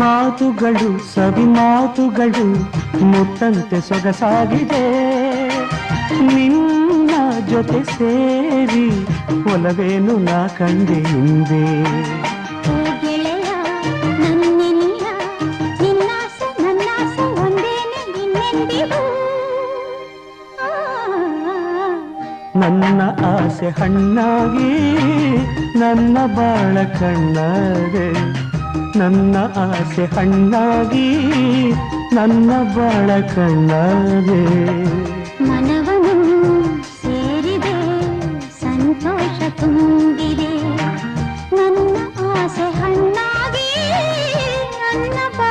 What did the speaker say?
ಮಾತುಗಳು ಸವಿ ಮಾತುಗಳು ಮುತ್ತಂತೆ ಸೊಗಸಾಗಿದೆ ನಿನ್ನ ಜೊತೆ ಸೇರಿ ಒಲವೇನು ನಾ ಕಂಡೆ ಹಿಂದೆ ನನ್ನ ಆಸೆ ಹಣ್ಣಾಗಿ ನನ್ನ ಬಾಳ ಕಣ್ಣಾದೆ ನನ್ನ ಆಸೆ ಹಣ್ಣಾಗಿ ನನ್ನ ಬಾಳ ಕಣ್ಣಾದೆ ಮನವನು ಸೇರಿದೆ ಸಂತೋಷ ತುಂಬಿದೆ